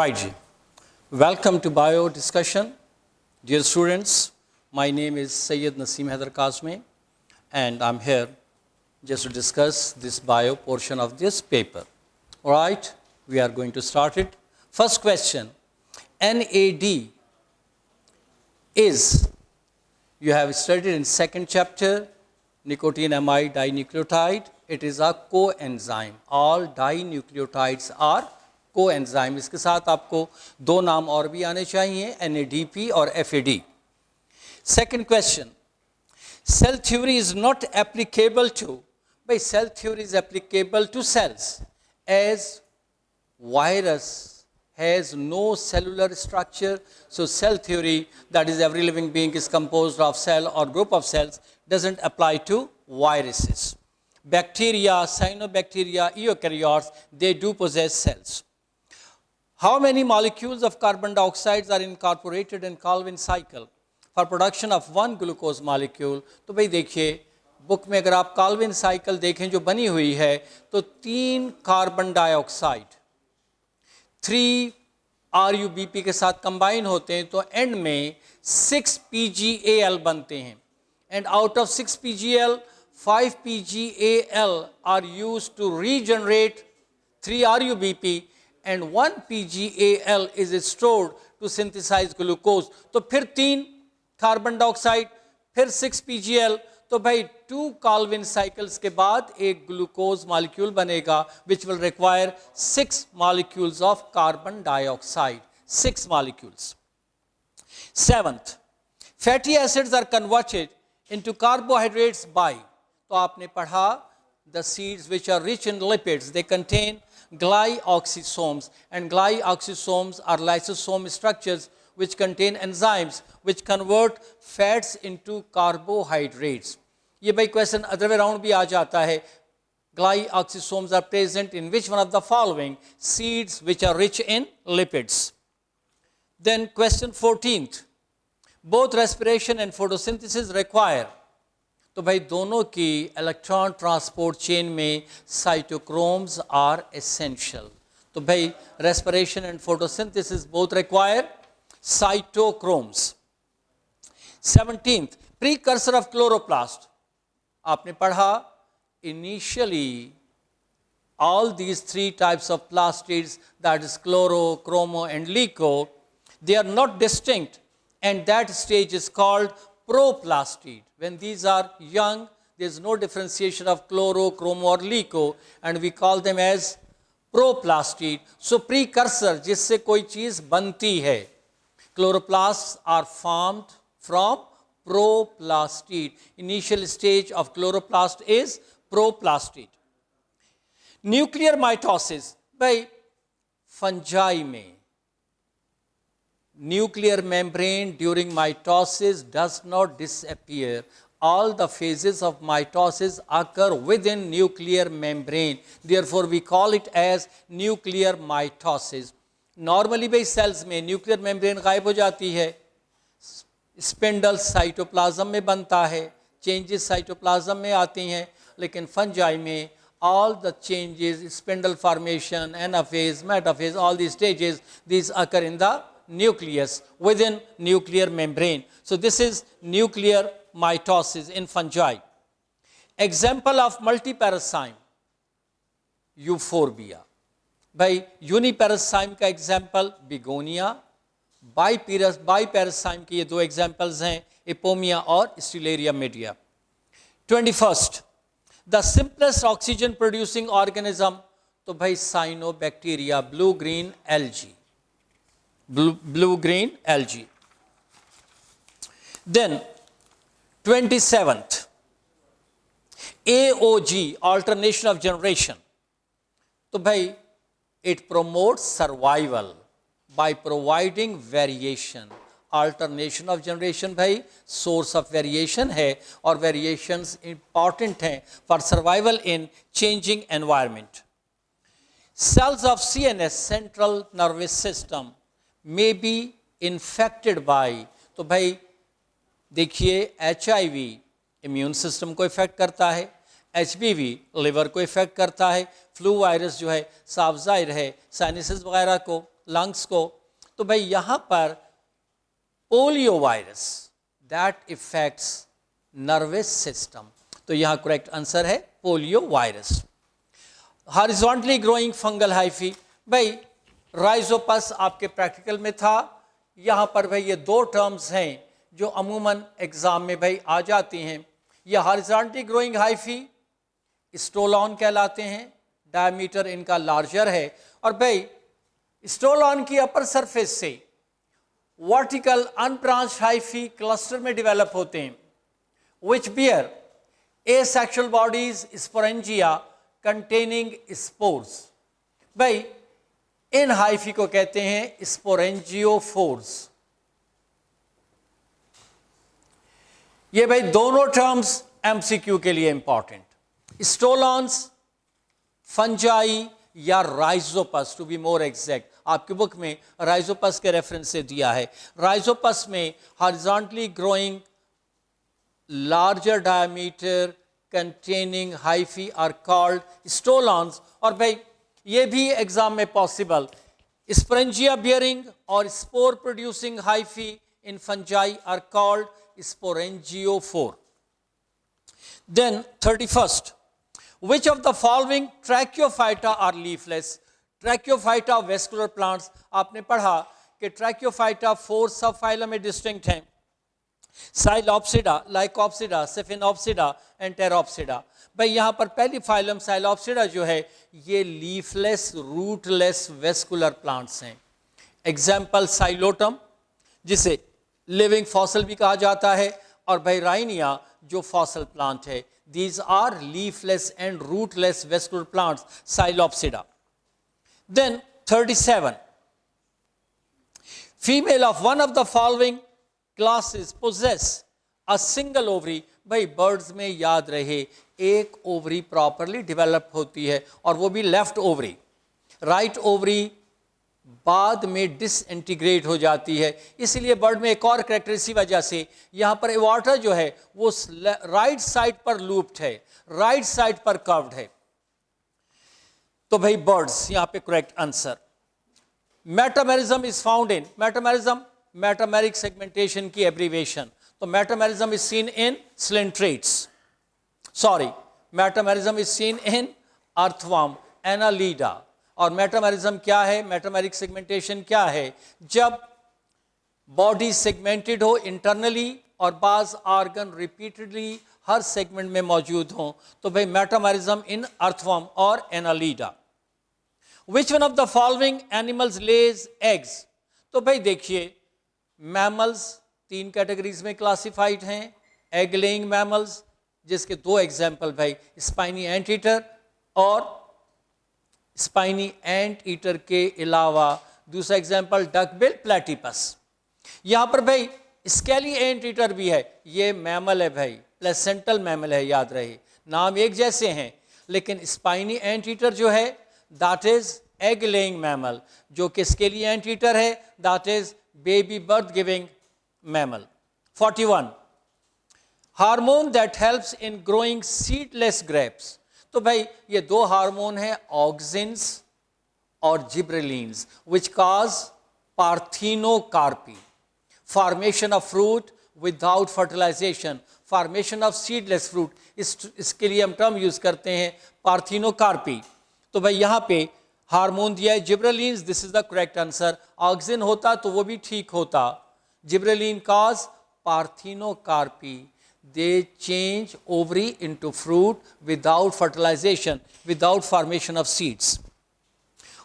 Right, ji. Welcome to Bio Discussion. Dear students, my name is Sayyid Naseem Haider Kazmi and I'm here just to discuss this bio portion of this paper. All right, we are going to start it. First question, NAD is, you have studied in second chapter, nicotinamide dinucleotide. It is a coenzyme. All dinucleotides are coenzyme. इसके साथ आपको दो नाम और भी आने चाहिए, NADP और FAD. Second question, cell theory is not applicable to, by cell theory is applicable to cells as virus has no cellular structure, so cell theory, that is every living being is composed of cell or group of cells, doesn't apply to viruses. Bacteria, cyanobacteria, eukaryotes, they do possess cells. How many molecules of carbon dioxide are incorporated in Calvin cycle for production of one glucose molecule? तो भाई देखिए book में अगर आप Calvin cycle देखें जो बनी हुई है तो 3 कार्बन डाइऑक्साइड 3 RuBp के साथ कंबाइन होते हैं तो एंड में 6 PgAl बनते हैं and out of 6 PgAl 5 PgAl are used to regenerate 3 RuBp and 1 PgAl is stored to synthesize glucose. तो फिर 3 कार्बन डाइऑक्साइड फिर 6 PgAl, तो भाई 2 Calvin cycles के बाद एक ग्लूकोज मॉलिक्यूल बनेगा which will require 6 molecules of carbon dioxide, 6 molecules. Seventh, fatty acids are converted into carbohydrates by, तो आपने पढ़ा the seeds which are rich in lipids, they contain glyoxysomes and glyoxysomes are lysosome structures which contain enzymes which convert fats into carbohydrates. ये भाई question other way round भी आ जाता है. Glyoxysomes are present in which one of the following seeds which are rich in lipids? Then question 14th, both respiration and photosynthesis require, तो भाई दोनों की electron transport chain में साइटोक्रोम्स आर एसेंशियल. तो भाई respiration and photosynthesis both require cytochromes. 17th, precursor of chloroplast. आपने पढ़ा initially all these 3 types of plastids, that is chloro, chromo and leco, they are not distinct and that stage is called proplastid. When these are young, there is no differentiation of chloro, chromo or leco and we call them as proplastid. So precursor जिससे कोई चीज बनती है, chloroplasts are formed from proplastid. Initial stage of chloroplast is proplastid. Nuclear mitosis, by fungi में nuclear membrane during mitosis does not disappear. All the phases of mitosis occur within nuclear membrane. Therefore, we call it as nuclear mitosis. Normally भाई sales में nuclear membrane गायब हो जाती है, spindle cytoplasm में बनता है, चेंजेस साइटोप्लाज्म में आती हैं, लेकिन फंजाई में all the changes, spindle formation, anaphase, metaphase, all these stages, these occur in the nucleus within nuclear membrane. So this is nuclear mitosis in fungi. Example of multiparasime, euphorbia. भाई यूनिपैरासाइम का example begonia, बाईपैरासाइम के ये 2 examples हैं, Ipomoea और Stellaria media. 21st, the simplest oxygen producing organism, तो भाई cyanobacteria, blue green algae. Then 27th, AOG, alternation of generation, तो भाई it promotes survival by providing variation. Alternation of generation भाई source of variation है और variations important हैं for survival in changing environment. Cells of CNS, central nervous system, may be infected by, तो भाई देखिए HIV immune system को effect करता है, HPV लिवर को इफेक्ट करता है, फ्लू वायरस जो है साफ जाहिर है साइनसेस वगैरह को, लंग्स को, तो भाई यहाँ पर polio virus that effects nervous system, तो यहाँ करेक्ट आंसर है polio virus. Horizontally growing fungal hyphae, भाई राइजोपस आपके प्रैक्टिकल में था। यहाँ पर भाई ये दो टर्म्स हैं जो अमूमन एग्जाम में भाई आ जाती हैं। ये हॉरिजॉन्टली ग्रोइंग हाइफी स्टोलॉन कहलाते हैं, डायमीटर इनका लार्जर है, और भाई स्टोलॉन की अपर सरफेस से वर्टिकल अनब्रांच्ड हाइफी क्लस्टर में डेवलप होते हैं, which bear asexual bodies sporangia containing spores। भाई इन हाइफी को कहते हैं स्पोरेंजियोफोर्स। ये भाई दोनों टर्म्स एमसीक्यू के लिए इंपॉर्टेंट। स्टोलॉन्स, फंजाई या Rhizopus, to be more exact, आपकी बुक में राइजोपस के रेफरेंस से दिया है। राइजोपस में horizontally growing larger diameter containing hyphae are called stolons। और भाई ये भी एग्जाम में पॉसिबल, स्पोरेंजिया बियरिंग और spore producing hyphae in fungi are called sporangiophore। Then 31st, which of the following tracheophyta are leafless? Tracheophyta vascular plants, आपने पढ़ा कि ट्रैक्योफाइटा 4 सब फाइलम में डिस्टिंक्ट हैं, psilopsida, lycopsida, sphenopsida and pteropsida. भाई यहाँ पर पहली फाइलम साइलॉप्सिडा जो है ये लीफलेस रूटलेस वेस्कुलर प्लांट्स हैं। एग्जाम्पल साइलोटम जिसे लिविंग फॉसल भी कहा जाता है, और भाई राइनिया जो फॉसल प्लांट है। These are leafless and rootless vascular plants, psilopsida. Then 37, female of one of the following classes possess a single ovary. भाई बर्ड्स में याद रहे एक ओवरी प्रॉपरली डेवलप होती है, और वो भी लेफ्ट ओवरी। राइट ओवरी बाद में डिसइंटीग्रेट हो जाती है, इसलिए बर्ड में एक और कैरेक्टर इसी वजह से यहाँ पर एवार्टर जो है वो राइट साइड पर लूप्ड है, राइट साइड पर कर्व्ड है। तो भाई बर्ड्स यहाँ पे correct answer. Metamerism is found in, metamerism metameric segmentation की एब्रीवेशन, तो मेटामेरिज्म इज सीन इन स्लिंट्रेट्स, sorry metamerism is seen in earthworm, annelida. और मेटामेरिज्म क्या है, मेटामेरिक सेगमेंटेशन क्या है? जब बॉडी सेगमेंटेड हो इंटरनली और बाज आर्गन रिपीटेडली हर सेगमेंट में मौजूद हो, तो भाई मेटामेरिज्म इन अर्थवर्म और Annelida. Which one of the following animals Lay's eggs? तो भाई देखिए मैमल्स 3 कैटेगरीज में क्लासिफाइड हैं, एग लेइंग मैमल्स जिसके 2 एग्जाम्पल भाई स्पाइनी एंट ईटर, और स्पाइनी एंट ईटर के अलावा दूसरा एग्जाम्पल डकबिल प्लेटिपस। यहां पर भाई स्केली एंट ईटर भी है, ये मैमल है भाई, प्लेसेंटल मैमल है, याद रहे नाम एक जैसे हैं, लेकिन स्पाइनी एंट ईटर जो है that is egg laying mammal, जो कि स्केली एंट ईटर है that is baby birth giving mammal. 41, hormone that helps in growing seedless grapes. तो भाई ये 2 हार्मोन हैं ऑक्सिन्स और gibberellins which cause parthenocarpy, formation of fruit without fertilisation, formation of seedless fruit. इसके लिए हम term use करते हैं पार्थिनोकार्पी। तो भाई यहाँ पे हार्मोन दिया है gibberellins, this is the correct answer. Auxin होता तो वो भी ठीक होता, gibberellin cause parthenocarpy, they change ovary into fruit without fertilization, without formation of seeds.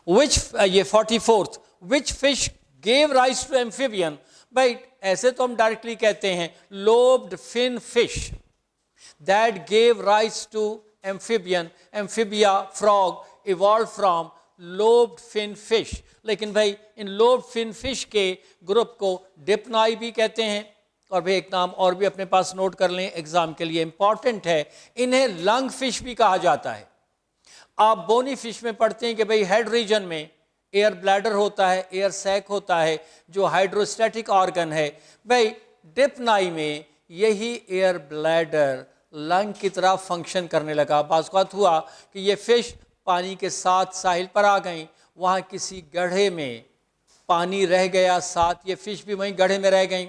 Which ये 44th, which fish gave rise to amphibian? भाई ऐसे तो हम डायरेक्टली कहते हैं lobed fin fish that gave rise to amphibian, amphibia frog evolved from lobed fin fish। लेकिन भाई इन lobed fin fish के ग्रुप को डिप्नाई भी कहते हैं, और भाई एक नाम और भी अपने पास नोट कर लें, एग्जाम के लिए इंपॉर्टेंट है, इन्हें लंग फिश भी कहा जाता है। आप बोनी फिश में पढ़ते हैं कि भाई हेड रीजन में एयर ब्लैडर होता है, एयर सैक होता है जो हाइड्रोस्टैटिक ऑर्गन है। भाई डिप्नाई में यही एयर ब्लैडर लंग की तरह फंक्शन करने लगा। बात हुआ कि ये फिश पानी के साथ साहिल पर आ गई, वहाँ किसी गड्ढे में पानी रह गया साथ, ये फिश भी वहीं गड्ढे में रह गई,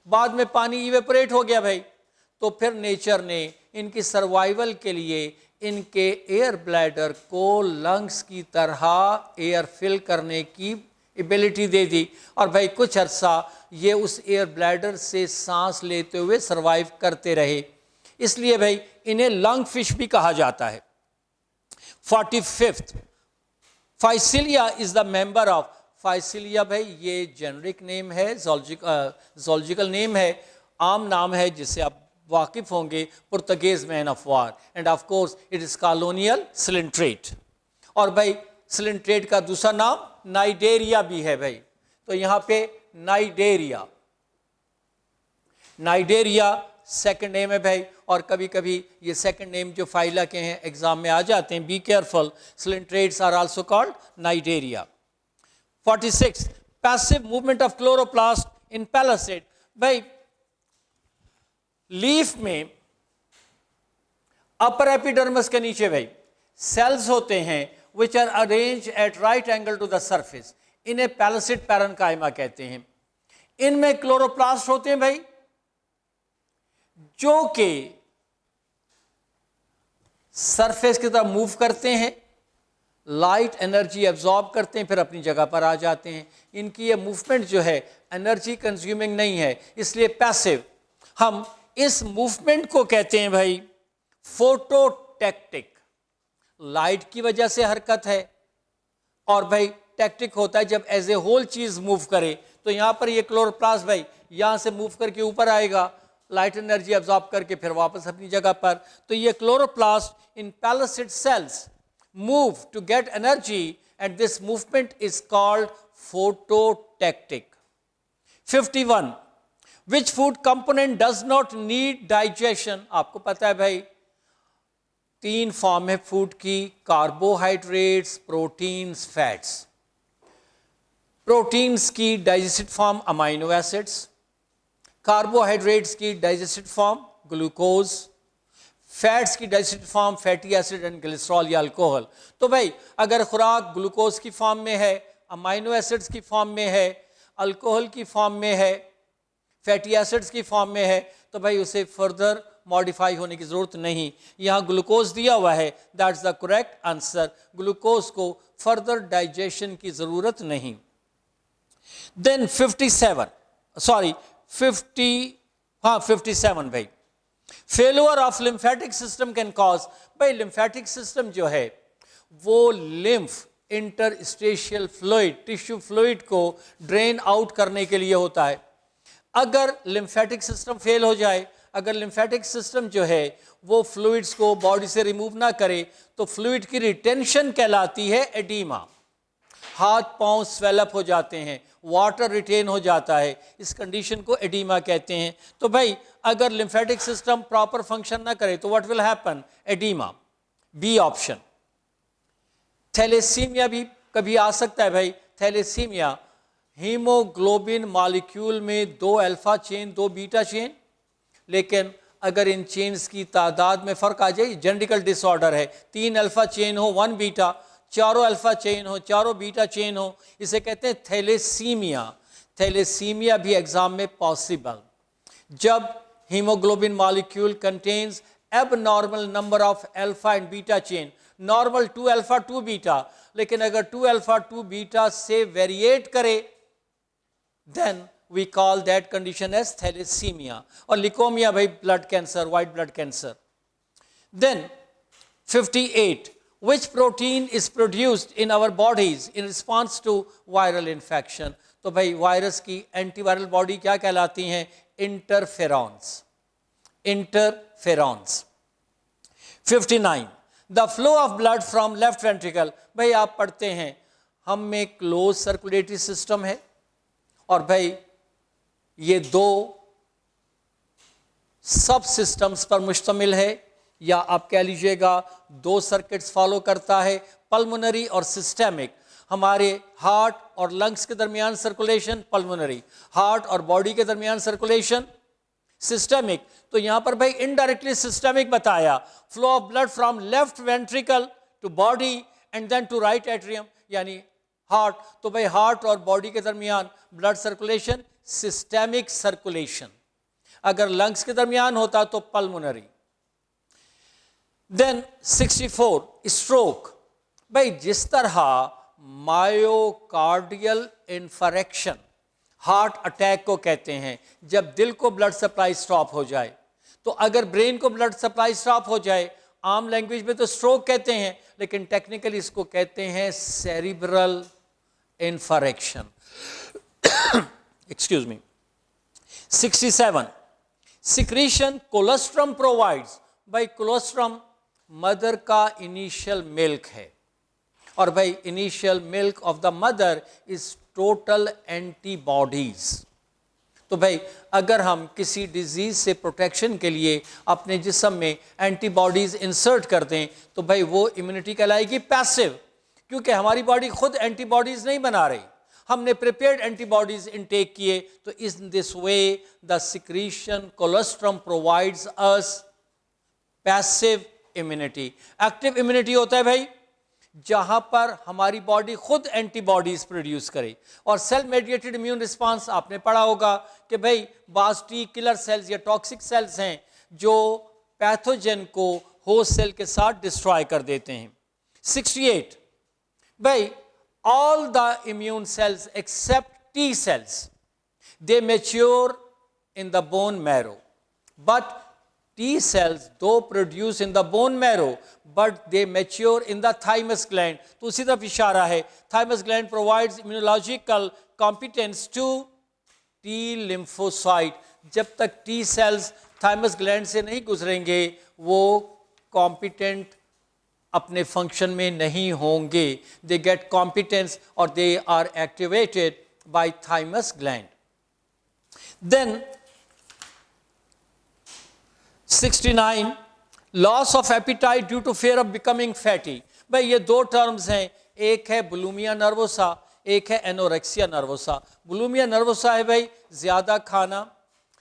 बाद में पानी इवेपोरेट हो गया भाई, तो फिर नेचर ने इनकी सर्वाइवल के लिए इनके एयर ब्लैडर को लंग्स की तरह एयर फिल करने की एबिलिटी दे दी, और भाई कुछ अरसा ये उस एयर ब्लैडर से सांस लेते हुए सर्वाइव करते रहे, इसलिए भाई इन्हें लंग फिश भी कहा जाता है। 45th, Physalia is the member of, Physalia भाई ये जेनरिक नेम है, जोलॉजिकल नेम है, आम नाम है जिससे आप वाकिफ होंगे, Portuguese man of war, end of course it is colonial coelenterate. और भाई सिलेंट्रेट का दूसरा नाम नाइडेरिया भी है भाई, तो यहां पे नाइडेरिया, नाइडेरिया सेकंड नेम है भाई, और कभी कभी ये सेकंड नेम जो फाइला के हैं एग्जाम में आ जाते हैं, be careful, coelenterates are also called Cnidaria. 46, passive movement of chloroplast in palisade, भाई लीफ में अपर एपिडर्मिस के नीचे भाई सेल्स होते हैं which are arrange at right angle to the surface, इन्हें पैलिसेड पैरेन्काइमा कहते हैं। इनमें क्लोरोप्लास्ट होते हैं भाई जो कि सरफेस की तरफ मूव करते हैं, लाइट एनर्जी एब्जॉर्ब करते हैं, फिर अपनी जगह पर आ जाते हैं। इनकी ये मूवमेंट जो है एनर्जी कंज्यूमिंग नहीं है, इसलिए पैसिव। हम इस मूवमेंट को कहते हैं भाई फोटोटैक्टिक, लाइट की वजह से हरकत है, और भाई टैक्टिक होता है जब एज ए होल चीज मूव करे। तो यहां पर ये क्लोरोप्लास्ट भाई यहां से मूव करके ऊपर आएगा, लाइट एनर्जी एब्जॉर्ब करके फिर वापस अपनी जगह पर। तो ये chloroplast in palisade cells move to get energy, and this movement is called phototactic. 51, which food component does not need digestion? आपको पता है भाई तीन फॉर्म है फूड की, कार्बोहाइड्रेट्स, प्रोटीन्स, फैट्स। प्रोटीन्स की digested form amino acids, carbohydrates की digested form glucose, fats की digested form fatty acid and glycerol या अल्कोहल। तो भाई अगर खुराक ग्लूकोज की फॉर्म में है, अमाइनो एसिड्स की फॉर्म में है, अल्कोहल की फॉर्म में है, फैटी एसिड्स की फॉर्म में है, तो भाई उसे फर्दर मॉडिफाई होने की ज़रूरत नहीं। यहाँ ग्लूकोज दिया हुआ है, that's the correct answer. Glucose को फर्दर डाइजेशन की ज़रूरत नहीं। देन 57 भाई, failure of lymphatic system can cause, भाई लिम्फेटिक सिस्टम जो है वो lymph interstitial fluid, tissue fluid को ड्रेन आउट करने के लिए होता है। अगर लिम्फेटिक सिस्टम फेल हो जाए, अगर लिम्फेटिक सिस्टम जो है वो फ्लूइड्स को बॉडी से रिमूव ना करे, तो फ्लूइड की रिटेंशन कहलाती है एडीमा। हाथ पांव स्वेलअप हो जाते हैं, वाटर रिटेन हो जाता है, इस कंडीशन को एडीमा कहते हैं। तो भाई अगर लिम्फेटिक सिस्टम प्रॉपर फंक्शन ना करे तो what will happen? Oedema, B option. Thalassaemia भी कभी आ सकता है भाई। थैलेसीमिया हीमोग्लोबिन मॉलिक्यूल में 2 अल्फा चेन 2 बीटा चेन, लेकिन अगर इन चेन्स की तादाद में फ़र्क आ जाए, जेनेटिकल डिसऑर्डर है, 3 अल्फा चेन हो 1 बीटा, 4 अल्फा चेन हो 4 बीटा चेन हो, इसे कहते हैं थैलेसीमिया। थैलेसीमिया भी एग्जाम में पॉसिबल जब haemoglobin molecule contains abnormal number of alpha and beta chain, normal 2 alpha 2 beta, लेकिन अगर 2 अल्फा 2 बीटा से वेरिएट करे then we call that condition as thalassaemia. और लिकोमिया भाई blood cancer, white blood cancer. Then 58, which protein is produced in our bodies in response to viral infection? तो भाई virus की antiviral body क्या कहलाती हैं? Interferons, interferons. 59, the flow of blood from left ventricle, भाई आप पढ़ते हैं हम में क्लोज सर्कुलेटरी सिस्टम है, और भाई ये 2 सब सिस्टम्स पर मुश्तमिल है, या आप कह लीजिएगा 2 सर्किट्स फॉलो करता है, पल्मोनरी और सिस्टेमिक। हमारे हार्ट और लंग्स के दरमियान सर्कुलेशन पल्मोनरी, हार्ट और बॉडी के दरमियान सर्कुलेशन सिस्टेमिक। तो यहां पर भाई इनडायरेक्टली सिस्टेमिक बताया, flow of blood from left ventricle to body and then to right atrium, यानी हार्ट, तो भाई हार्ट और बॉडी के दरमियान ब्लड सर्कुलेशन सिस्टेमिक सर्कुलेशन, अगर लंग्स के दरमियान होता तो पल्मोनरी। देन 64 स्ट्रोक, भाई जिस तरह मायोकार्डियल इन्फारेक्शन हार्ट अटैक को कहते हैं, जब दिल को ब्लड सप्लाई स्टॉप हो जाए, तो अगर ब्रेन को ब्लड सप्लाई स्टॉप हो जाए, आम लैंग्वेज में तो स्ट्रोक कहते हैं, लेकिन टेक्निकली इसको कहते हैं cerebral इन्फारेक्शन। Excuse me. 67 secretion colostrum provides, भाई कोलेस्ट्रम मदर का इनिशियल मिल्क है, और भाई initial milk of the mother is total antibodies. तो भाई अगर हम किसी डिजीज से प्रोटेक्शन के लिए अपने जिस्म में एंटीबॉडीज इंसर्ट कर दें, तो भाई वो इम्यूनिटी कहलाएगी पैसिव, क्योंकि हमारी बॉडी खुद एंटीबॉडीज नहीं बना रही, हमने प्रिपेयर्ड एंटीबॉडीज इनटेक किए। तो in this way the secretion colostrum provides us passive immunity. Active immunity होता है भाई जहां पर हमारी बॉडी खुद एंटीबॉडीज प्रोड्यूस करे, और सेल मेडिएटेड इम्यून रिस्पांस आपने पढ़ा होगा कि भाई बास टी किलर सेल्स या टॉक्सिक सेल्स हैं जो पैथोजन को होस्ट सेल के साथ डिस्ट्रॉय कर देते हैं। 68 भाई all the immune cells except T cells, they mature in the bone marrow, but T cells though produce in the bone marrow but they mature in the thymus gland। तो उसी तरफ इशारा है, thymus gland provides immunological competence to T lymphocyte। जब तक T cells thymus gland से नहीं गुजरेंगे वो competent अपने फंक्शन में नहीं होंगे, दे गेट कॉम्पिटेंस और they are activated by thymus gland. Then 69 loss of appetite due to fear of becoming fatty. भाई ये दो टर्म्स हैं, एक है बुलिमिया नर्वोसा, एक है एनोरेक्सिया नर्वोसा। बुलिमिया नर्वोसा है भाई ज्यादा खाना,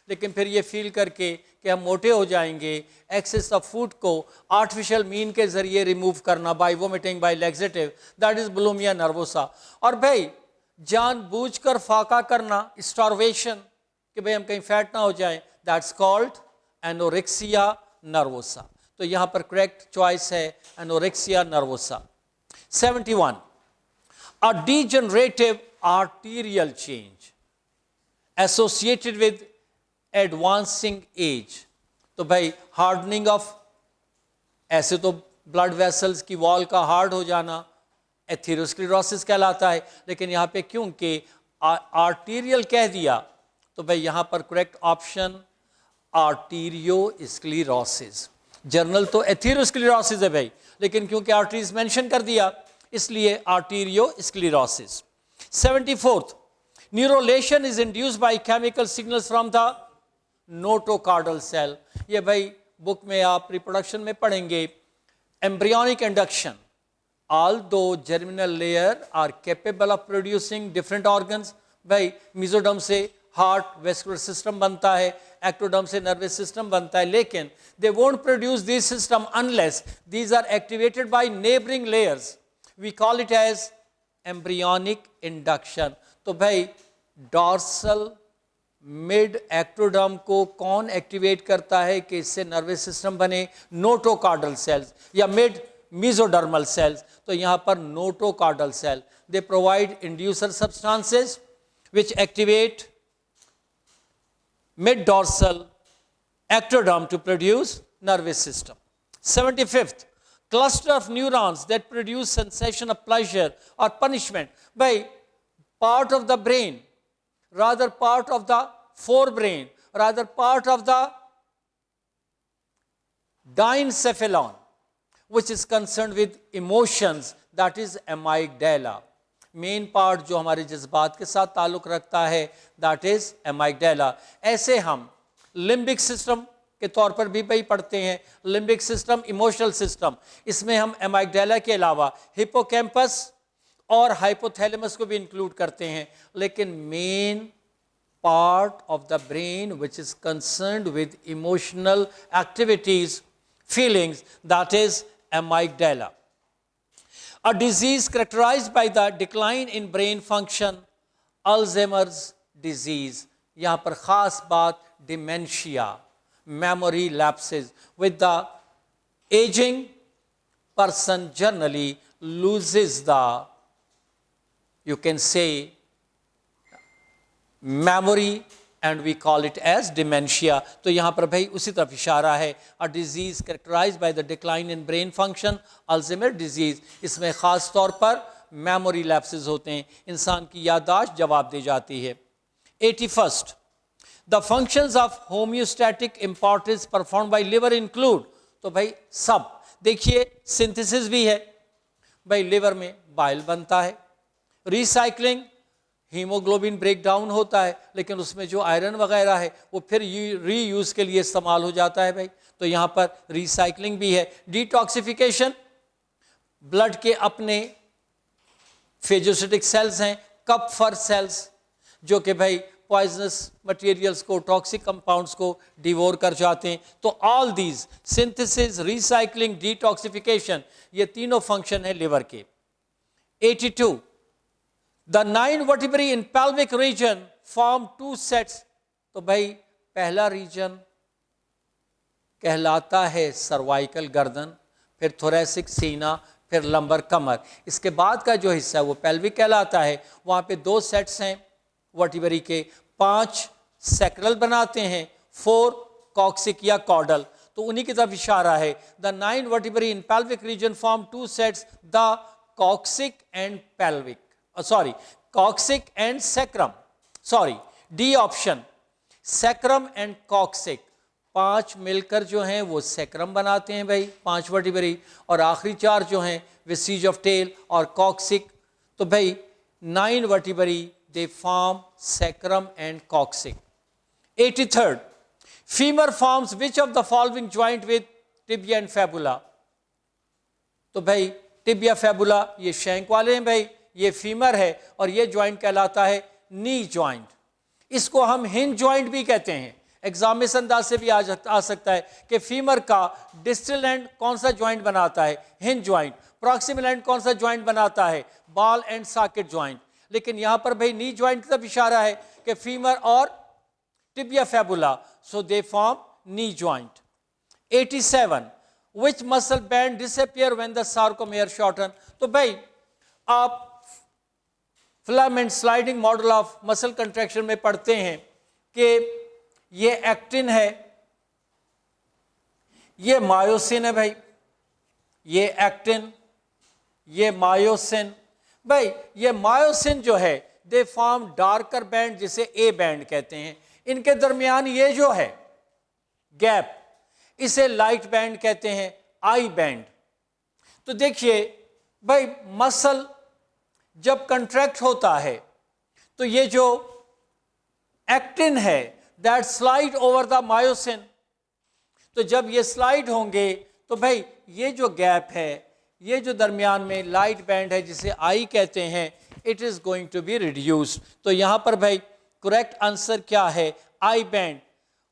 लेकिन फिर ये फील करके कि हम मोटे हो जाएंगे, एक्सेस ऑफ फूड को आर्टिफिशियल मीन के जरिए रिमूव करना by vomiting by laxative, that is bulimia nervosa. और भाई जानबूझकर फाका करना, स्टार्वेशन, कि भाई हम कहीं फैट ना हो जाएं, दैट्स कॉल्ड एनोरेक्सिया नर्वोसा। तो यहाँ पर करेक्ट चॉइस है anorexia nervosa. 71 a degenerative arterial change associated with advancing as. तो भाई हार्डनिंग ऑफ, ऐसे तो ब्लड वेसल्स की वॉल का हार्ड हो जाना एथेरोस्क्लेरोसिस कहलाता है, लेकिन यहाँ पे क्योंकि आर्टीरियल कह दिया तो भाई यहाँ पर करेक्ट ऑप्शन आर्टीरियोस्क्लेरोसिस। जर्नल तो एथेरोस्क्लेरोसिस है भाई, लेकिन क्योंकि आर्टरीज मेंशन कर दिया इसलिए arteriosclerosis. 74 neurulation is induced by chemical signals from the notochordal cell. ये भाई बुक में आप रिप्रोडक्शन में पढ़ेंगे। Embryonic induction, although germinal layer are capable of producing different organs, भाई मिजोडर्म से हार्ट वेस्कुलर सिस्टम बनता है, एक्टोडर्म से नर्वस सिस्टम बनता है, लेकिन they won't produce these system unless these are activated by neighboring layers, we call it as embryonic induction। तो भाई डॉर्सल मिड एक्टोडर्म को कौन एक्टिवेट करता है कि इससे नर्वस सिस्टम बने? नोटोकार्डल सेल्स या मिड मेसोडर्मल सेल्स। तो यहाँ पर notochordal cell, they provide inducer substances which activate mid dorsal ectoderm to produce nervous system। 75th cluster of neurons that produce sensation of pleasure or punishment, by part of the brain, rather part of the forebrain, rather part of the diencephalon which is concerned with emotions, that is amygdala। Main part जो हमारे जज्बात के साथ ताल्लुक रखता है that is एमाइगडाला। ऐसे हम लिम्बिक सिस्टम के तौर पर भी भाई पढ़ते हैं, लिम्बिक सिस्टम इमोशनल सिस्टम, इसमें हम एमाइगडाला के अलावा हिपोकैम्पस और हाइपोथैलेमस को भी इंक्लूड करते हैं, लेकिन main part of the brain which is concerned with emotional activities feelings, that is amygdala। A disease characterized by the decline in brain function, Alzheimer's disease. यहाँ पर ख़ास बात dementia, memory lapses. With the aging, person generally loses the, you can say, memory, and we call it as dementia. तो यहाँ पर भाई उसी तरफ इशारा है. A disease characterized by the decline in brain function, Alzheimer disease. इसमें ख़ास तौर पर memory lapses होते हैं, इंसान की याददाश्त जवाब दे जाती है. 81st, the functions of homeostatic importance performed by liver include. तो भाई सब देखिए, सिंथेसिस भी है भाई, लिवर में बाइल बनता है, रिसाइकलिंग, हीमोग्लोबिन ब्रेक डाउन होता है, लेकिन उसमें जो आयरन वगैरह है वो फिर रीयूज़ के लिए इस्तेमाल हो जाता है भाई, तो यहाँ पर रिसाइकलिंग भी है. डिटॉक्सिफिकेशन, ब्लड के अपने फेगोसिटिक सेल्स हैं, कपफर सेल्स, जो कि भाई पॉइजनस मटेरियल्स को, टॉक्सिक कंपाउंड्स को डिवोर कर जाते हैं. तो all these synthesis, recycling, detoxification, ये तीनों फंक्शन है लिवर के. 82, the 9 vertebrae in pelvic region form 2 sets. तो भाई पहला रीजन कहलाता है सर्वाइकल गर्दन, फिर थोरेसिक सीना, फिर लंबर कमर. इसके बाद का जो हिस्सा है वो पेल्विक कहलाता है. वहाँ पे 2 सेट्स हैं वर्टिब्रेई के, 5 सैक्रल बनाते हैं, 4 कॉक्सिक या कॉर्डल. तो उन्हीं की तरफ इशारा है. The 9 vertebrae in pelvic region form 2 sets, the coccyx and pelvic. Coccyx and sacrum. D option, sacrum and coccyx. 5 मिलकर जो हैं वो sacrum बनाते हैं भाई, 5 vertebrae, और आखिरी 4 जो हैं vestige of tail और coccyx. तो भाई 9 vertebrae they form sacrum and coccyx. 83rd, femur forms which of the following joint with tibia and fibula. तो भाई टिबिया फैबुला ये शैंक वाले हैं भाई, ये फीमर है, और ये ज्वाइंट कहलाता है नी ज्वाइंट. इसको हम हिंज ज्वाइंट भी कहते हैं. एग्जाम में इस अंदाज से भी आ सकता है कि फीमर का डिस्टल एंड कौन सा ज्वाइंट बनाता है, हिंज ज्वाइंट. प्रॉक्सिमल एंड कौन सा ज्वाइंट बनाता है, बॉल एंड सॉकेट ज्वाइंट. लेकिन यहाँ पर भाई नी ज्वाइंट की तरफ इशारा है कि फीमर और tibia fibula, so they form knee joint. 87, which muscle band disappear when the sarcomere shorten. तो भाई आप filament sliding model of muscle contraction में पढ़ते हैं कि ये एक्टिन है, ये मायोसिन है भाई, ये एक्टिन, ये मायोसिन. भाई ये मायोसिन जो है दे फॉर्म डार्कर बैंड, जिसे ए बैंड कहते हैं. इनके दरमियान ये जो है गैप, इसे लाइट बैंड कहते हैं, आई बैंड. तो देखिए भाई मसल जब कंट्रैक्ट होता है तो ये जो एक्टिन है that slide over the myosin. तो जब ये स्लाइड होंगे तो भाई ये जो गैप है, ये जो दरमियान में लाइट बैंड है जिसे आई कहते हैं, it is going to be reduced. तो यहां पर भाई करेक्ट आंसर क्या है, I band.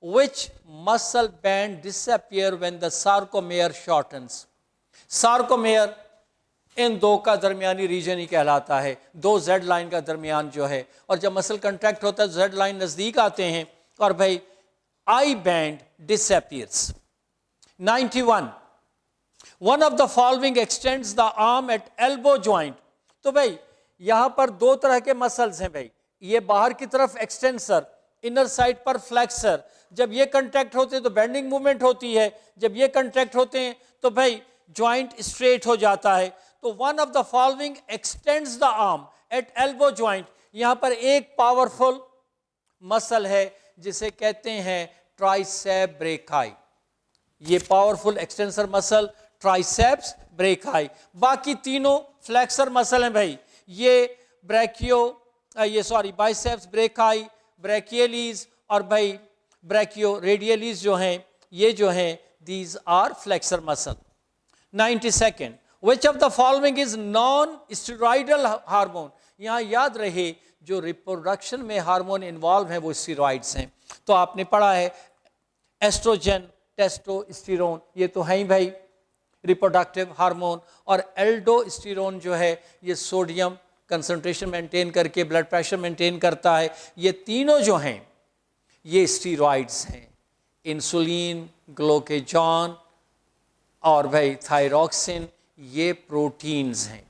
Which muscle band disappear when the sarcomere shortens? Sarcomere इन दो का दरमियानी रीजन ही कहलाता है, 2 Z लाइन का दरमियान जो है. और जब मसल कंट्रैक्ट होता है Z लाइन नज़दीक आते हैं और भाई I band disappears. 91, one of the following extends the arm at elbow joint. तो भाई यहाँ पर 2 तरह के मसल्स हैं भाई, ये बाहर की तरफ एक्सटेंसर, इनर साइड पर फ्लेक्सर. जब ये कंट्रैक्ट होते हैं तो बेंडिंग मूवमेंट होती है, जब ये कंट्रैक्ट होते हैं तो भाई ज्वाइंट स्ट्रेट हो जाता है. तो one of the following x tends the arm at elbow joint. यहाँ पर एक पावरफुल मसल है जिसे कहते हैं ट्राइसेप ब्रेकाई. ये powerful extensor muscle triceps brachii. बाकी तीनों फ्लेक्सर मसल हैं भाई, ये बाइसेप्स ब्रेकाई, ब्रैकियलीज और भाई ब्रैकियो रेडियलीज जो हैं, ये जो हैं these are flexor muscle. 92nd, which of the following is non steroidal hormone. यहाँ याद रहे जो रिप्रोडक्शन में हार्मोन इन्वॉल्व हैं वो स्टेरॉइड्स हैं. तो आपने पढ़ा है एस्ट्रोजन, टेस्टोस्टेरोन, ये तो हैं ही भाई रिप्रोडक्टिव हार्मोन, और एल्डोस्टेरोन जो है ये सोडियम कंसंट्रेशन मेंटेन करके ब्लड प्रेशर मेंटेन करता है। ये तीनों जो हैं ये स्टीरॉइड्स हैं। इंसुलिन, ग्लूकेगॉन और भाई थायरॉक्सिन ये प्रोटीन्स हैं,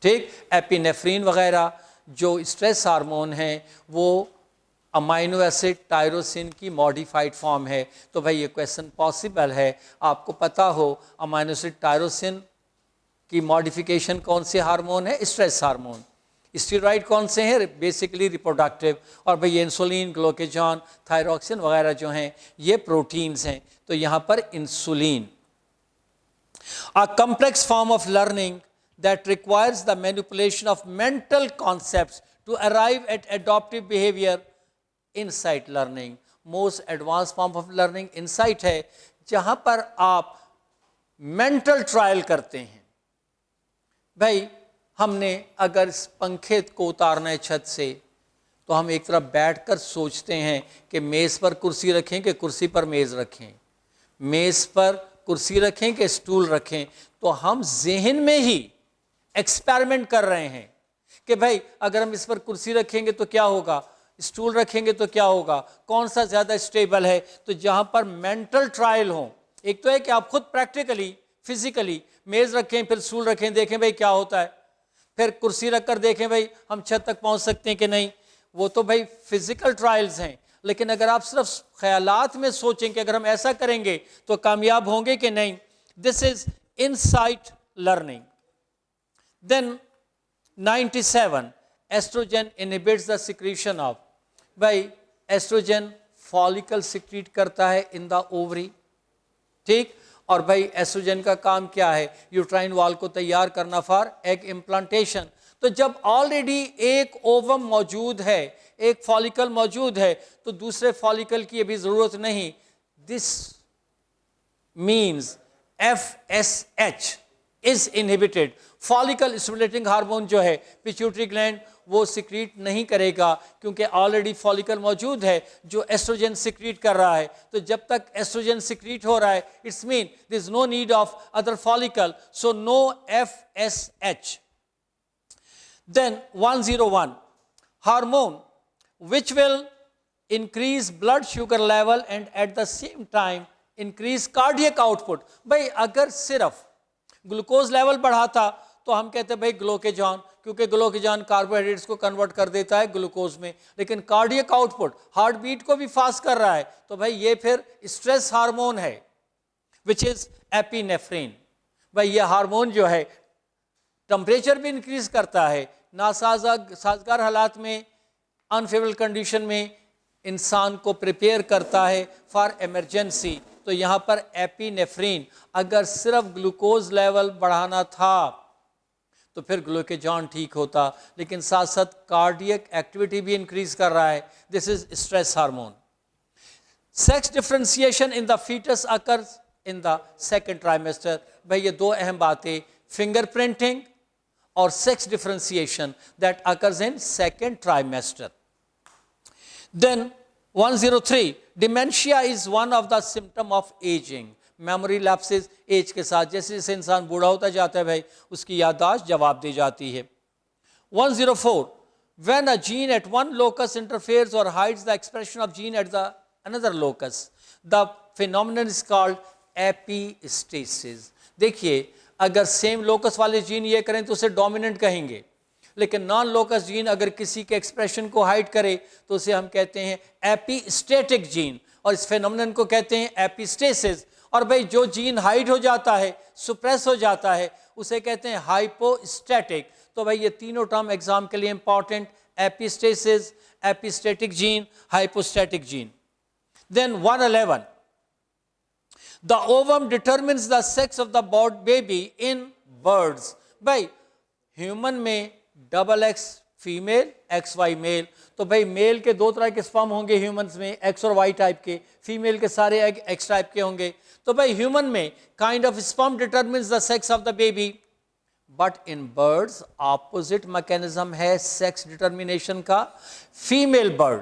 ठीक। एपिनेफ्रिन वगैरह जो स्ट्रेस हार्मोन हैं वो अमाइनो एसिड टायरोसिन की मॉडिफाइड फॉर्म है। तो भाई ये क्वेश्चन पॉसिबल है आपको पता हो अमाइनो एसिड टायरोसिन की मॉडिफिकेशन कौन से हार्मोन है, स्ट्रेस हार्मोन। स्टीरॉइड कौन से हैं, बेसिकली रिप्रोडक्टिव। और भाई इंसुलिन, ग्लूकेगॉन, थायरॉक्सिन वगैरह जो हैं ये प्रोटीन्स हैं। तो यहाँ पर insulin, a complex form of learning that requires the manipulation of mental concepts to arrive at adaptive behavior, insight learning, most advanced form of learning insight है, जहां पर आप mental trial करते हैं। भाई हमने अगर इस पंखे को उतारना है छत से, तो हम एक तरफ बैठकर सोचते हैं कि मेज़ पर कुर्सी रखें कि कुर्सी पर मेज़ रखें, मेज़ पर कुर्सी रखें कि स्टूल रखें। तो हम जहन में ही एक्सपेरिमेंट कर रहे हैं कि भाई अगर हम इस पर कुर्सी रखेंगे तो क्या होगा, स्टूल रखेंगे तो क्या होगा, कौन सा ज़्यादा स्टेबल है। तो जहाँ पर मेंटल ट्रायल हो, एक तो है कि आप खुद प्रैक्टिकली फिजिकली मेज़ रखें, फिर स्टूल रखें, देखें भाई क्या होता है, फिर कुर्सी रख कर देखें भाई हम छत तक पहुँच सकते हैं कि नहीं। वो तो भाई फिजिकल ट्रायल्स हैं। लेकिन अगर आप सिर्फ ख्यालात में सोचें कि अगर हम ऐसा करेंगे तो कामयाब होंगे कि नहीं, this is insight learning. Then 97 estrogen inhibits the secretion of, भाई एस्ट्रोजन फॉलिकल सिक्रीट करता है इन द ओवरी, ठीक। और भाई एस्ट्रोजन का काम क्या है, यूट्राइन वॉल को तैयार करना फॉर एग इम्प्लांटेशन। तो जब ऑलरेडी एक ओवम मौजूद है, एक फॉलिकल मौजूद है, तो दूसरे फॉलिकल की अभी जरूरत नहीं। This means FSH is inhibited. Follicle stimulating hormone जो है पिट्यूटरी ग्लैंड वो सिक्रीट नहीं करेगा, क्योंकि ऑलरेडी फॉलिकल मौजूद है जो एस्ट्रोजन सिक्रीट कर रहा है। तो जब तक एस्ट्रोजन सिक्रीट हो रहा है, it's mean there is no need of other follicle, so no FSH। Then 101 hormone which will increase blood sugar level and at the same time increase cardiac output। भाई अगर सिर्फ ग्लूकोज लेवल बढ़ाता तो हम कहते हैं भाई ग्लूकेगॉन, क्योंकि ग्लूकेगॉन कार्बोहाइड्रेट्स को कन्वर्ट कर देता है ग्लूकोज में। लेकिन कार्डियक आउटपुट हार्ट बीट को भी फास्ट कर रहा है, तो भाई ये फिर स्ट्रेस हार्मोन है विच इज एपिनेफ्रिन। भाई ये हार्मोन जो है टेम्परेचर भी इंक्रीज करता है, नासाजगार हालात में, अनफेवरेबल कंडीशन में इंसान को प्रिपेयर करता है फॉर इमरजेंसी। तो यहाँ पर एपिनेफ्रिन, अगर सिर्फ ग्लूकोज लेवल बढ़ाना था तो फिर ग्लूकेगॉन ठीक होता, लेकिन साथ साथ कार्डियक एक्टिविटी भी इंक्रीज कर रहा है। This is stress hormone. Sex differentiation in the foetus occurs in the second trimester. भाई ये दो अहम बातें, फिंगरप्रिंटिंग और sex differentiation, that occurs in second trimester. Then 103 dementia is one of the symptom of aging। Memory lapses age के साथ, जैसे जैसे इंसान बूढ़ा होता जाता है भाई उसकी याददाश्त जवाब दे जाती है। 104 when a gene at one locus interferes or hides the expression of gene at the another locus, the phenomenon is called epistasis। देखिए अगर सेम लोकस वाले जीन ये करें तो उसे डोमिनेंट कहेंगे, लेकिन नॉन लोकस जीन अगर किसी के एक्सप्रेशन को हाइड करे तो उसे हम कहते हैं एपिस्टेटिक जीन, और इस फेनोमेनन को कहते हैं एपिस्टेसिस। और भाई जो जीन हाइड हो जाता है, सुप्रेस हो जाता है, उसे कहते हैं हाइपोस्टैटिक। तो भाई ये तीनों टर्म एग्जाम के लिए important, epistasis, epistatic gene, hypostatic gene. Then 111 the ovum determines the sex of the baby in birds. भाई ह्यूमन में XX फीमेल, XY मेल। तो भाई मेल के दो तरह के स्पर्म होंगे ह्यूमंस में, X और Y टाइप के, फीमेल के सारे एग X टाइप के होंगे। तो भाई ह्यूमन में kind of sperm determines the sex of the baby, but in birds opposite mechanism है सेक्स डिटर्मिनेशन का। फीमेल बर्ड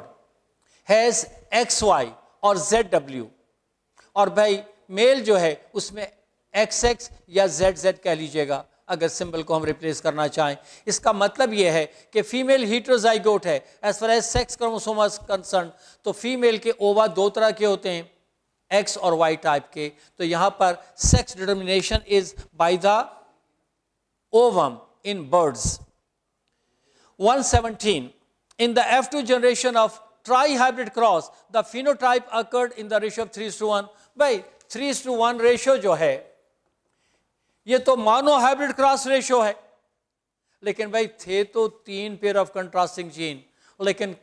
हैज XY और ZW, और भाई मेल जो है उसमें XX या ZZ कह लीजिएगा अगर सिंबल को हम रिप्लेस करना चाहें। इसका मतलब यह है कि फीमेल हीटेरोजाइगोट है as far as sex chromosome is concern, तो फीमेल के ओवा दो तरह के होते हैं, X और Y टाइप के। तो यहाँ पर sex determination is by the ovum in birds. 117 in the F2 generation of tri-hybrid cross the phenotype occurred in the ratio of 3:1। भाई 3:1 रेशियो जो है ये तो मानो हाइब्रिड क्रॉस रेशियो है, लेकिन भाई थे तो 3 पेयर ऑफ कंट्रास्टिंग जीन, लेकिन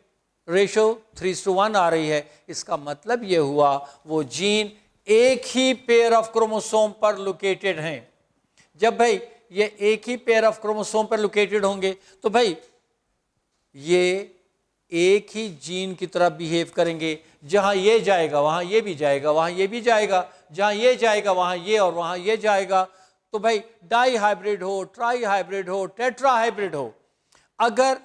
रेशियो 3:1 आ रही है। इसका मतलब ये हुआ वो जीन एक ही पेयर ऑफ क्रोमोसोम पर लोकेटेड हैं। जब भाई ये एक ही पेयर ऑफ क्रोमोसोम पर लोकेटेड होंगे तो भाई ये एक ही जीन की तरह बिहेव करेंगे। जहां ये जाएगा वहां ये भी जाएगा, वहां ये भी जाएगा, जहां ये जाएगा वहां ये और वहां ये जाएगा। तो भाई डाई हाइब्रिड हो, ट्राई हाइब्रिड हो, टेट्रा हाइब्रिड हो, अगर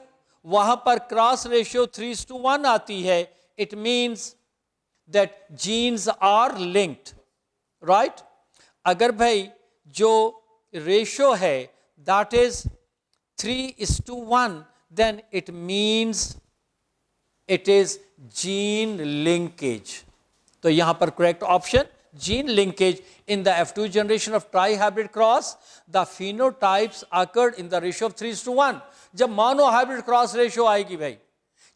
वहां पर क्रॉस रेशियो 3:1 आती है, it means that genes are linked, right. अगर भाई जो रेशियो है that is 3:1, then it means it is gene linkage। तो यहां पर correct option gene linkage in the F2 generation of tri-hybrid cross the phenotypes occurred in the ratio of 3:1। जब मानो hybrid cross ratio आएगी भाई,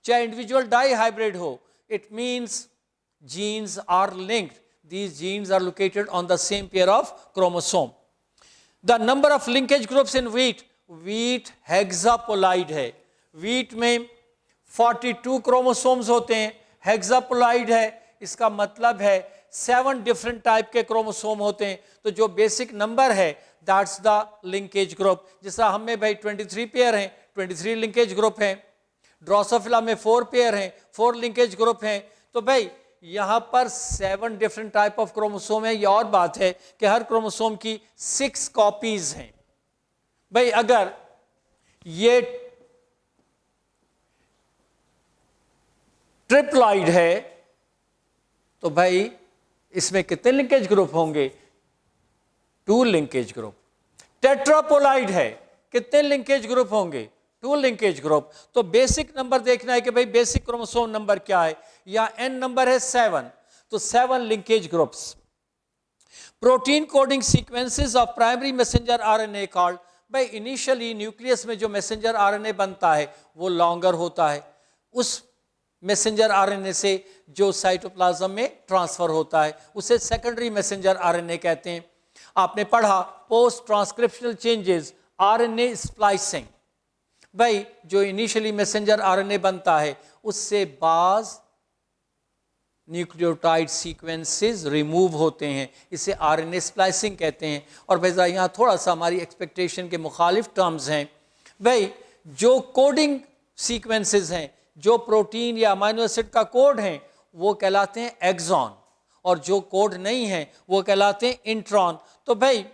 चाहे individual die hybrid हो, it means genes are linked, these genes are located on the same pair of chromosome। the number of linkage groups in wheat हेक्सापोलाइड है। Wheat में 42 chromosomes होते हैं, हेक्सापोलाइड है, इसका मतलब है 7 डिफरेंट टाइप के क्रोमोसोम होते हैं। तो जो बेसिक नंबर है दैट्स द लिंकेज ग्रुप। जैसा हमें भाई 23 पेयर हैं, 23 लिंकेज ग्रुप हैं। ड्रोसोफिला में 4 पेयर हैं, 4 लिंकेज ग्रुप हैं। तो भाई यहाँ पर 7 डिफरेंट टाइप ऑफ क्रोमोसोम है। ये और बात है कि हर क्रोमोसोम की 6 कॉपीज हैं। भाई अगर ये ट्रिप्लॉइड है तो भाई इसमें कितने लिंकेज ग्रुप होंगे? 2 लिंकेज ग्रुप। टेट्रापोलाइड है, कितने लिंकेज ग्रुप होंगे? 2 लिंकेज ग्रुप। तो बेसिक नंबर देखना है कि भाई बेसिक क्रोमोसोम नंबर क्या है, या एन नंबर है 7, तो 7 linkage groups. Protein coding sequences of primary messenger RNA called, भाई इनिशियली न्यूक्लियस में जो मैसेंजर आरएनए बनता है वो लॉन्गर होता है, उस मैसेंजर आरएनए से जो साइटोप्लाज्म में ट्रांसफर होता है उसे सेकेंडरी मैसेंजर आरएनए कहते हैं। आपने पढ़ा post transcriptional changes, RNA splicing. भाई जो इनिशियली मैसेंजर आरएनए बनता है उससे बाज न्यूक्लियोटाइड सीक्वेंसेस रिमूव होते हैं, इसे आरएनए स्प्लाइसिंग कहते हैं। और भाई यहाँ थोड़ा सा हमारी एक्सपेक्टेशन के मुखालिफ टर्म्स हैं। भाई जो कोडिंग सीक्वेंसेस हैं, जो प्रोटीन या अमाइनो एसिड का कोड है वो कहलाते हैं एक्सॉन, और जो कोड नहीं है वो कहलाते हैं इंट्रॉन। तो भाई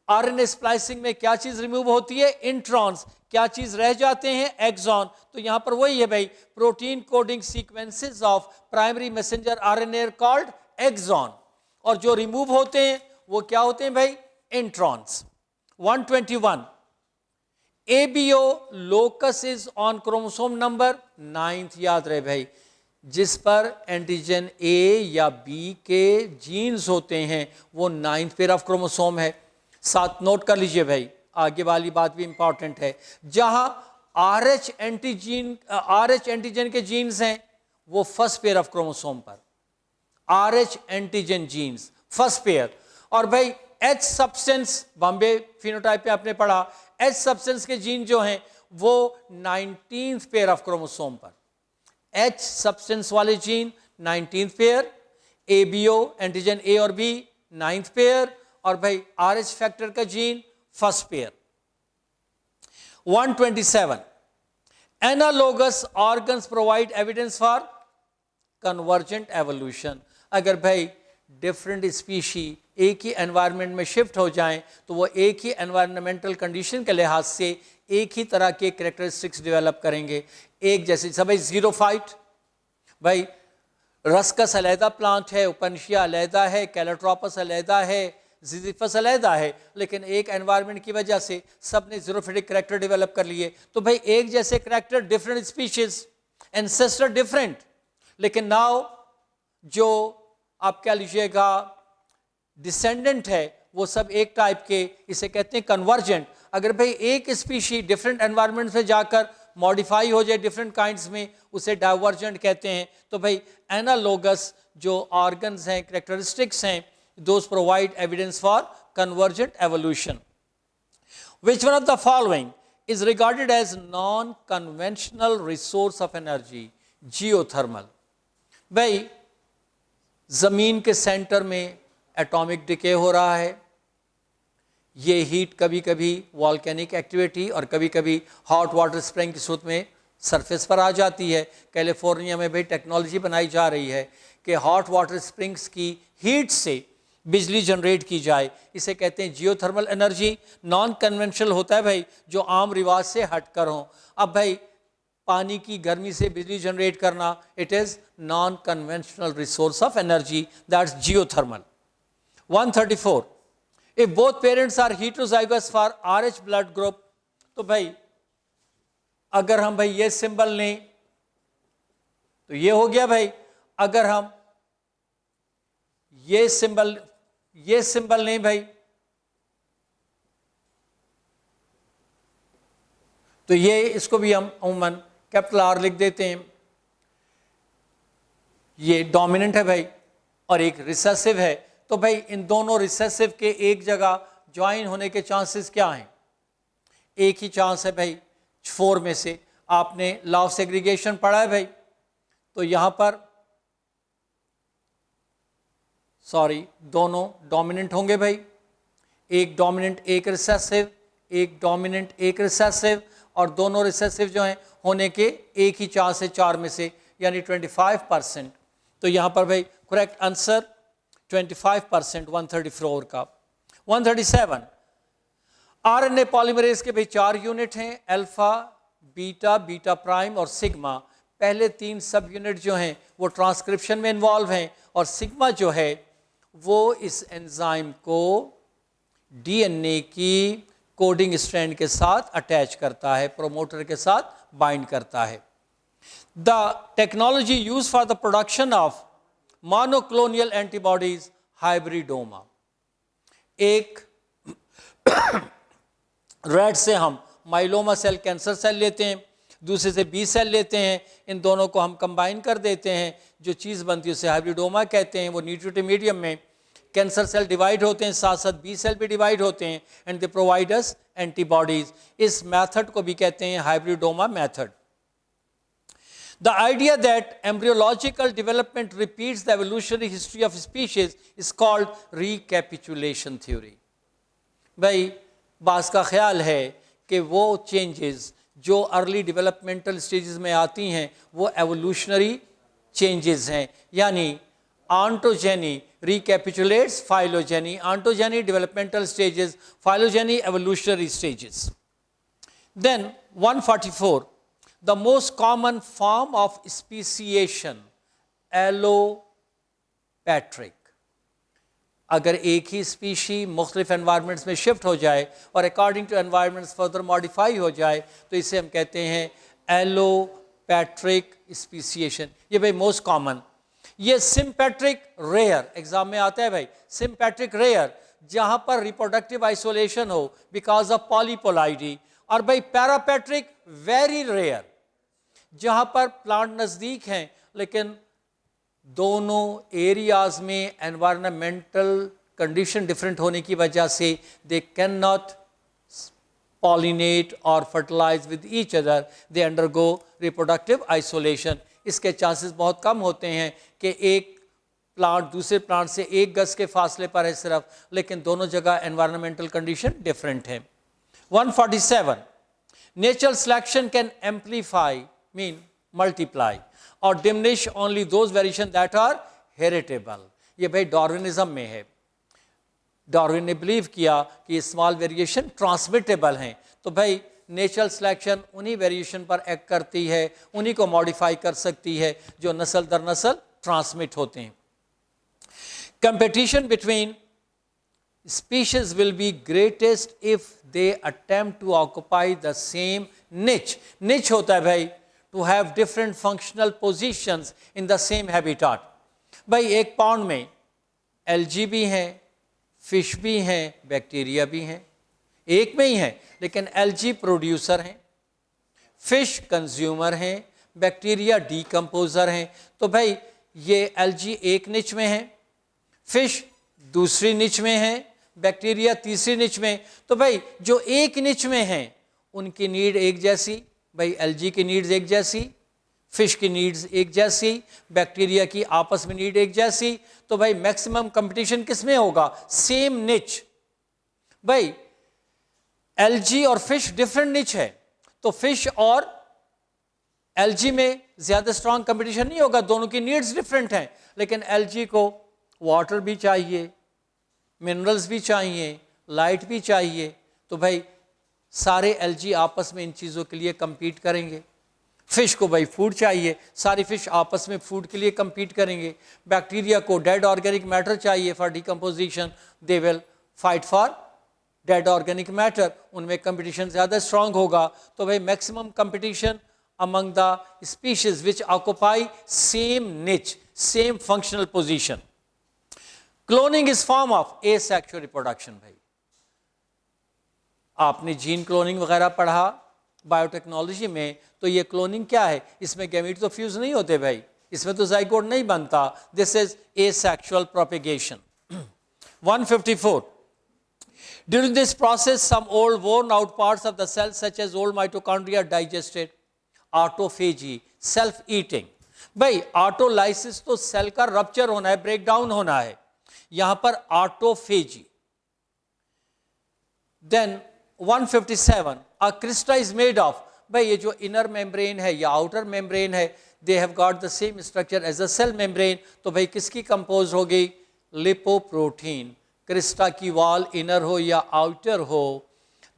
आरएनए स्प्लाइसिंग में क्या चीज़ रिमूव होती है? इंट्रॉन्स। क्या चीज़ रह जाते हैं? एक्सॉन। तो यहाँ पर वही है भाई, protein coding sequences of primary messenger RNA called exon, और जो रिमूव होते हैं वो क्या होते हैं भाई? Introns. 121 ABO locus is on chromosome number 9th। याद रहे भाई, जिस पर एंटीजन ए या बी के जीन्स होते हैं वो 9th पेयर ऑफ क्रोमोसोम है। साथ नोट कर लीजिए भाई, आगे वाली बात भी इंपॉर्टेंट है। जहां RH एंटीजन के जीन्स हैं वो फर्स्ट पेयर ऑफ क्रोमोसोम पर, RH antigen genes first pair. और भाई H सब्सटेंस, बॉम्बे फिनोटाइप पे आपने पढ़ा, H सब्सटेंस के जीन जो हैं वो 19th पेयर ऑफ क्रोमोसोम पर। H सब्सटेंस वाले gene 19th pair, ABO antigen A और B 9th पेयर, और भाई RH फैक्टर का gene first pair. 127 analogous organs provide evidence for convergent evolution. अगर भाई डिफरेंट स्पीशी एक ही एनवायरनमेंट में शिफ्ट हो जाएं तो वो एक ही एनवायरमेंटल कंडीशन के लिहाज से एक ही तरह के कैरेक्टरिस्टिक्स डेवलप करेंगे। एक जैसे भाई जीरोफाइट, भाई रस्कस अलहदा प्लांट है, उपनिशिया अलहदा है, कैलोट्रोपस अलहदा है, सिजिफस अलहदा है, लेकिन एक एनवायरनमेंट की वजह से सब ने ज़ीरोफिटिक करैक्टर डेवलप कर लिए। तो भाई एक जैसे character, different species, ancestor different, लेकिन नाउ जो आप क्या लीजिएगा डिसेंडेंट है वो सब एक टाइप के, इसे कहते हैं कन्वर्जेंट। अगर भाई एक स्पीशी डिफरेंट एनवायरनमेंट में जाकर मॉडिफाई हो जाए डिफरेंट काइंड्स में, उसे डाइवर्जेंट कहते हैं। तो भाई एनालोगस जो ऑर्गन्स हैं, कैरेक्टरिस्टिक्स हैं, those provide evidence for convergent evolution. Which one of the following is regarded as non conventional resource of energy? Geothermal. भाई जमीन के सेंटर में एटॉमिक डिके हो रहा है, ये हीट कभी कभी वॉल्केनिक एक्टिविटी और कभी कभी हॉट वाटर स्प्रिंग के सूरत में सरफेस पर आ जाती है। कैलिफोर्निया में भी टेक्नोलॉजी बनाई जा रही है कि हॉट वाटर स्प्रिंग्स की हीट से बिजली जनरेट की जाए, इसे कहते हैं जियोथर्मल एनर्जी। नॉन कन्वेंशनल होता है भाई जो आम रिवाज से हट कर हो। अब भाई पानी की गर्मी से बिजली जनरेट करना, it is non conventional resource of energy, that's geothermal. 134, if both parents are heterozygous for RH blood group, तो भाई अगर हम भाई ये सिंबल लें तो ये हो गया भाई, अगर हम ये सिंबल लें भाई तो ये, इसको भी हम अमूमन कैपिटल R लिख देते हैं। ये डोमिनेंट है भाई और एक रिसेसिव है, तो भाई इन दोनों रिसेसिव के एक जगह ज्वाइन होने के चांसेस क्या हैं? एक ही चांस है भाई 4 में से। आपने लॉ ऑफ सेग्रीगेशन पढ़ा है भाई, तो यहां पर दोनों डोमिनेंट होंगे भाई, एक डोमिनेंट एक रिसेसिव, एक डोमिनेंट एक रिसेसिव, और दोनों रिसेसिव जो हैं होने के एक ही चांस है 4 में से, यानी 25%। तो यहां पर भाई करेक्ट आंसर 25% 134 का। 137, आरएनए पॉलीमरेज के भाई 4 यूनिट हैं, अल्फा, बीटा, बीटा प्राइम और सिग्मा। पहले 3 सब यूनिट जो हैं वो ट्रांसक्रिप्शन में इन्वॉल्व हैं, और सिग्मा जो है वो इस एंजाइम को डीएनए की कोडिंग स्ट्रैंड के साथ अटैच करता है, प्रोमोटर के साथ बाइंड करता है। The technology use for the production of monoclonal antibodies hybridoma. एक रेड से हम माइलोमा सेल, कैंसर सेल लेते हैं, दूसरे से बी सेल लेते हैं, इन दोनों को हम कंबाइन कर देते हैं, जो चीज़ बनती है उसे हाइब्रिडोमा कहते हैं। वो न्यूट्रिटिव मीडियम में कैंसर सेल डिवाइड होते हैं, साथ साथ बी सेल भी डिवाइड होते हैं, and they provide us antibodies. इस मेथड को भी कहते हैं hybridoma method. The idea that embryological development repeats the evolutionary history of species is called recapitulation theory. भाई बास का ख्याल है कि वो चेंजेस जो अर्ली डेवलपमेंटल स्टेजेस में आती हैं वो एवोल्यूशनरी चेंजेस हैं, यानी ontogeny recapitulates phylogeny, ontogeny developmental stages, phylogeny evolutionary stages. Then 144, the most common form of speciation, allopatric. अगर एक ही स्पीशी मुख्तलिफ एनवायरमेंट्स में शिफ्ट हो जाए और according to environments further modify हो जाए तो इसे हम कहते हैं एलोपैट्रिक स्पीसिएशन। ये भाई मोस्ट कॉमन। ये सिम्पैट्रिक रेयर, एग्जाम में आता है भाई, सिम्पैट्रिक रेयर जहां पर रिप्रोडक्टिव आइसोलेशन हो बिकॉज ऑफ पॉलीपोलाइडी, और भाई पैरापैट्रिक वेरी रेयर जहां पर प्लांट नज़दीक हैं लेकिन दोनों एरियाज में एनवायरमेंटल कंडीशन डिफरेंट होने की वजह से दे कैन नॉट पॉलिनेट और fertilize with each other, they undergo reproductive isolation. इसके चांसेस बहुत कम होते हैं कि एक प्लांट दूसरे प्लांट से 1 गज के फासले पर है सिर्फ, लेकिन दोनों जगह एनवायरमेंटल कंडीशन डिफरेंट है। 147, natural selection can amplify mean multiply और diminish only those variation that are heritable. ये भाई डार्विनिज्म में है। डार्विन ने बिलीव किया कि ये स्मॉल वेरिएशन ट्रांसमिटेबल हैं, तो भाई नेचुरल सिलेक्शन उन्हीं वेरिएशन पर एक्ट करती है, उन्हीं को मॉडिफाई कर सकती है जो नस्ल दर नस्ल ट्रांसमिट होते हैं। Competition between species will be greatest if they attempt to occupy the same niche. Niche होता है भाई to have different functional positions in the same habitat. भाई एक पॉन्ड में एल्जी भी हैं, फिश भी हैं, बैक्टीरिया भी हैं, एक में ही हैं, लेकिन एल्जी प्रोड्यूसर हैं, फिश कंज्यूमर हैं, बैक्टीरिया डीकम्पोजर हैं. तो भाई ये एल्जी एक निच में है, फिश दूसरी निच में है, बैक्टीरिया तीसरी निच में. तो भाई जो एक निच में हैं उनकी नीड एक जैसी, भाई एल्जी की नीड्स एक जैसी, फिश की नीड्स एक जैसी, बैक्टीरिया की आपस में नीड एक जैसी. तो भाई मैक्सिमम कंपटीशन किस में होगा? सेम निच. भाई एल्जी और फिश डिफरेंट निच है, तो फिश और एल्जी में ज्यादा स्ट्रांग कंपटीशन नहीं होगा, दोनों की नीड्स डिफरेंट हैं. लेकिन एल्जी को वाटर भी चाहिए, मिनरल्स भी चाहिए, लाइट भी चाहिए. तो भाई सारे एल्जी आपस में इन चीज़ों के लिए compete करेंगे. फिश को भाई फूड चाहिए, सारी फिश आपस में फूड के लिए compete करेंगे. बैक्टीरिया को डेड ऑर्गेनिक मैटर चाहिए for decomposition, they will fight for dead organic matter, उनमें कंपटीशन ज़्यादा स्ट्रांग होगा. तो भाई maximum competition among the species which occupy same niche, same functional position. Cloning is form of asexual reproduction. भाई आपने gene cloning वगैरह पढ़ा biotechnology में, तो ये क्लोनिंग क्या है? इसमें गैमीट तो फ्यूज नहीं होते भाई, इसमें तो जाइगोट नहीं बनता. This is asexual propagation. 154. During this process, some old worn out parts of the cell such as old mitochondria are digested. Autophagy, self eating. भाई ऑटोलाइसिस तो सेल का रप्चर होना है, ब्रेक डाउन होना है, यहां पर autophagy. Then 157, a crystal is made of. भाई ये जो इनर मेम्ब्रेन है या आउटर मेम्ब्रेन है, they have got the same structure as a cell membrane. तो भाई किसकी कंपोज हो गई? लिपोप्रोटीन. क्रिस्टा की वॉल इनर हो या आउटर हो,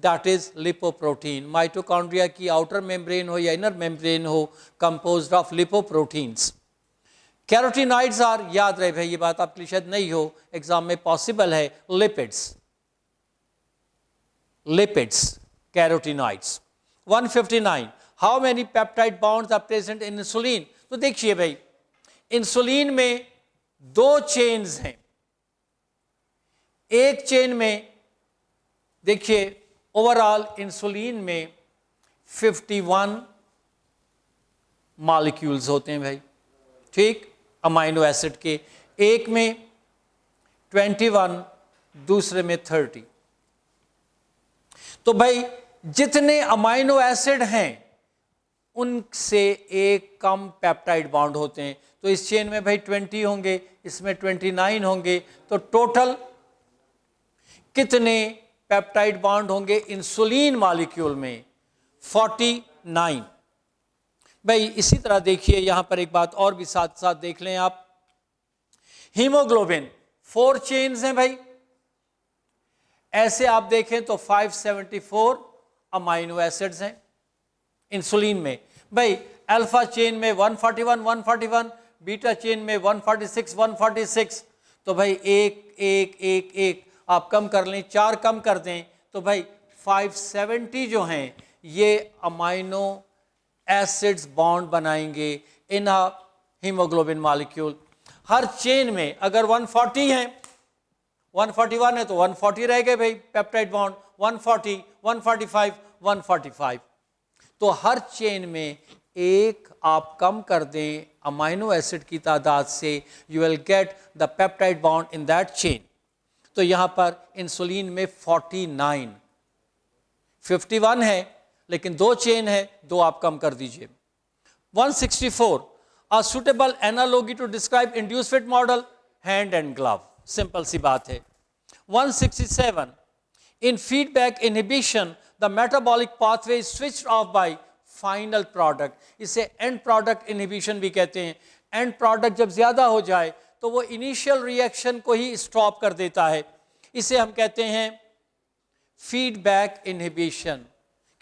दैट इज लिपोप्रोटीन. माइटोकॉन्ड्रिया की आउटर मेम्ब्रेन हो या इनर मेम्ब्रेन हो, composed of lipoproteins. Carotenoids are, याद रहे भाई ये बात आपके लिए शायद नहीं हो, एग्जाम में पॉसिबल है, lipids. Lipids, carotenoids. 159, how many peptide bonds are present in insulin? तो देखिए भाई इंसुलिन में दो चेन्स हैं. एक चेन में देखिए ओवरऑल इंसुलिन में 51 मॉलिक्यूल्स होते हैं भाई, ठीक, अमाइनो एसिड के. एक में 21, दूसरे में 30. तो भाई जितने अमाइनो एसिड हैं उनसे एक कम पेप्टाइड बॉन्ड होते हैं. तो इस चेन में भाई 20 होंगे, इसमें 29 होंगे. तो टोटल कितने पेप्टाइड बॉन्ड होंगे इंसुलिन मॉलिक्यूल में? 49. भाई इसी तरह देखिए यहां पर एक बात और भी साथ साथ देख लें आप. हीमोग्लोबिन 4 चेन्स हैं भाई, ऐसे आप देखें तो 574 अमाइनो एसिड्स हैं इंसुलिन में. भाई अल्फा चेन में 141, बीटा चेन में 146. तो भाई एक आप कम कर लें, 4 कम कर दें, तो भाई 570 जो हैं ये अमाइनो एसिड्स बॉन्ड बनाएंगे इन हीमोग्लोबिन मॉलिक्यूल. हर चेन में अगर 140 है, 141 है तो 140 रह गए भाई पेप्टाइड बॉन्ड, 140, 145, 145. तो हर चेन में एक आप कम कर दें अमाइनो एसिड की तादाद से, you will get the peptide bond in that chain. तो यहां पर इंसुलिन में 49, 51 है लेकिन 2 चेन है, 2 आप कम कर दीजिए. 164, a suitable analogy to describe induced fit model, hand and glove. Simple सी बात है. 167, in feedback inhibition the metabolic pathway is switched off by final product. इसे end product inhibition भी कहते हैं. end product जब ज्यादा हो जाए तो वो इनिशियल रिएक्शन को ही स्टॉप कर देता है. इसे हम कहते हैं फीडबैक इनहिबिशन,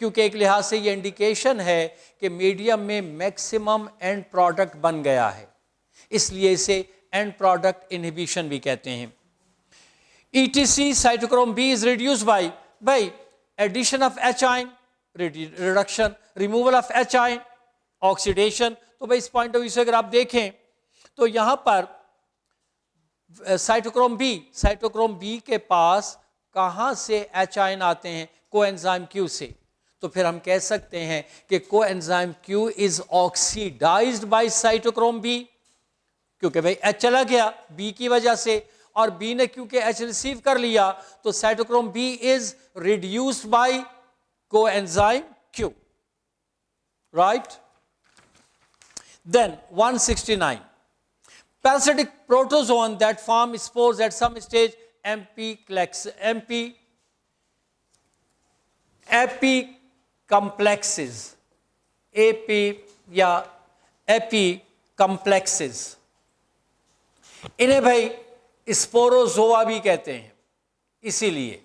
क्योंकि एक लिहाज से ये इंडिकेशन है कि मीडियम में मैक्सिमम एंड प्रोडक्ट बन गया है, इसलिए इसे एंड प्रोडक्ट इनहिबिशन भी कहते हैं. ETC, cytochrome B is reduced by addition of H ion, reduction, removal of H ion, oxidation. तो भाई इस पॉइंट ऑफ व्यू से अगर आप देखें तो यहां पर साइटोक्रोम बी के पास कहां से H आयन आते हैं? कोएंजाइम Q से। तो फिर हम कह सकते हैं कि coenzyme Q is oxidized by cytochrome B, क्योंकि भाई H चला गया B की वजह से, और B ने क्योंकि H रिसीव कर लिया, तो cytochrome B is reduced by coenzyme Q, right. Then 169, parasitic protozoan that form spores at some stage apicomplexes, apicomplexes, इन्हें भाई स्पोरोजोआ भी कहते हैं, इसीलिए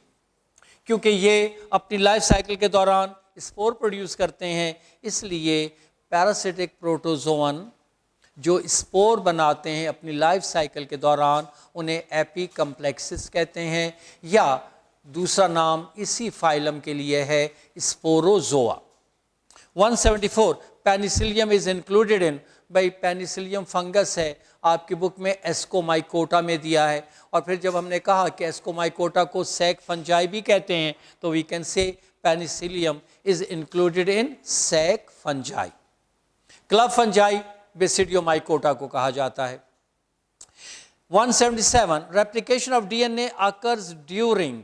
क्योंकि ये अपनी लाइफ साइकिल के दौरान स्पोर प्रोड्यूस करते हैं, इसलिए पैरासिटिक प्रोटोजोअन जो स्पोर बनाते हैं अपनी लाइफ साइकिल के दौरान उन्हें एपीकम्प्लेक्सिस कहते हैं, या दूसरा नाम इसी फाइलम के लिए है स्पोरोजोआ। 174, पेनिसिलियम इज इंक्लूडेड इन, भाई पेनिसिलियम फंगस है, आपकी बुक में एस्कोमाइकोटा में दिया है, और फिर जब हमने कहा कि एस्कोमाइकोटा को सैक फंजाई भी कहते हैं, तो we can say penicillium is included in sac fungi. Club fungi basidiomycota को कहा जाता है। 177, replication of DNA occurs during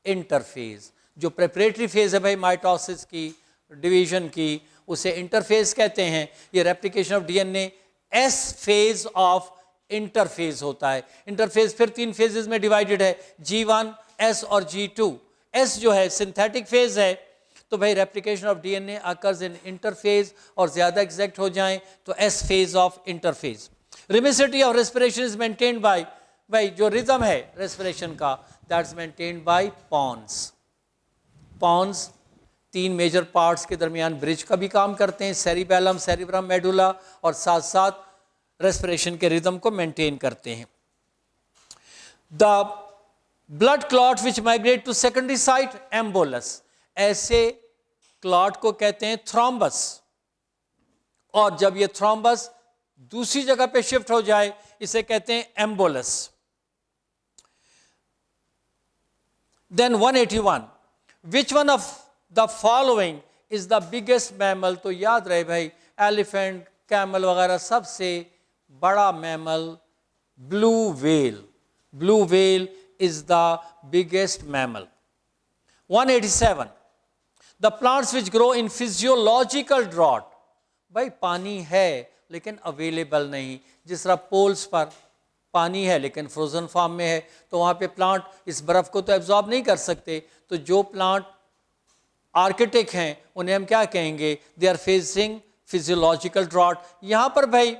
interphase, जो प्रेपरेटरी फेज है भाई माइटोसिस की, डिवीजन की, उसे इंटरफेज कहते हैं। ये replication of DNA S phase of interphase होता है। इंटरफेज फिर 3 फेजेस में डिवाइडेड है, G1, S और G2। S जो है सिंथेटिक फेज है, तो भाई replication of DNA occurs in interphase, और ज्यादा एग्जैक्ट हो जाएं तो S phase of interphase. Rhythmicity of respiration is maintained by, भाई जो रिदम है रेस्पिरेशन का that's maintained by pons. Pons 3 major parts के दरमियान ब्रिज का भी काम करते हैं, सेरिबेलम, सेरिब्रम, मेडुला, और साथ साथ रेस्पिरेशन के रिदम को मेंटेन करते हैं। The blood clot which migrate to secondary site embolus, ऐसे क्लॉट को कहते हैं थ्रोम्बस, और जब ये थ्रोम्बस दूसरी जगह पे शिफ्ट हो जाए इसे कहते हैं embolus. Then 181, which one of the following is the biggest mammal, तो याद रहे भाई एलिफेंट, कैमल वगैरह सबसे बड़ा mammal blue whale, blue whale is the biggest mammal. 187, the plants which grow in physiological drought, भाई पानी है लेकिन अवेलेबल नहीं, जिस तरह पोल्स पर पानी है लेकिन फ्रोजन फॉर्म में है, तो वहाँ पे प्लांट इस बर्फ़ को तो एब्जॉर्ब नहीं कर सकते, तो जो प्लांट आर्किटिक हैं उन्हें हम क्या कहेंगे? They are facing physiological drought. यहाँ पर भाई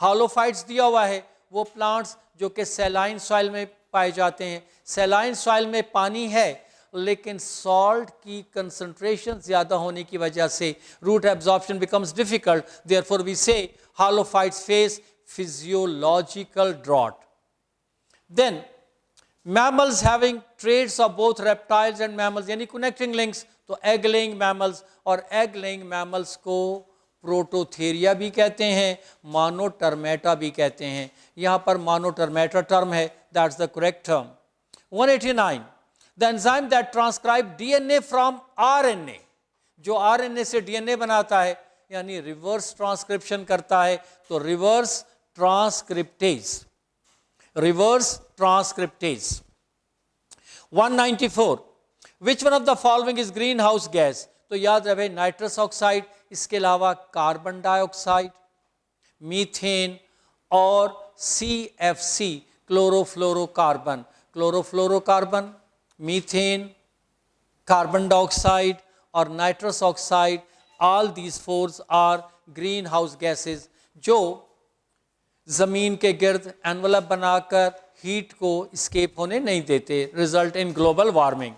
हालोफाइट्स दिया हुआ है, वो प्लांट्स जो कि सैलाइन सॉइल में पाए जाते हैं। सैलाइन सॉइल में पानी है लेकिन सॉल्ट की कंसंट्रेशन ज़्यादा होने की वजह से root absorption becomes difficult, therefore we say halophytes face physiological drought. Then mammals having traits of both reptiles and mammals, यानी कनेक्टिंग लिंक्स, तो एग लेइंग मैमल्स, और एग लेइंग मैमल्स को प्रोटोथेरिया भी कहते हैं, मोनोटर्मेटा भी कहते हैं। यहाँ पर मोनोटर्मेटा टर्म है, that's the correct term. 189, the enzyme that transcribe DNA from RNA, जो आरएनए से डीएनए बनाता है यानी रिवर्स ट्रांसक्रिप्शन करता है, तो reverse transcriptase, reverse transcriptase. 194, which one of the following is green house gas, तो याद रहे नाइट्रस ऑक्साइड, इसके अलावा कार्बन डाइऑक्साइड, मीथेन और CFC chlorofluorocarbon, chlorofluorocarbon, methane, carbon dioxide और nitrous oxide, all these four are green house gases जो जमीन के गिर्द एनवलप बनाकर हीट को स्केप होने नहीं देते, result in global warming.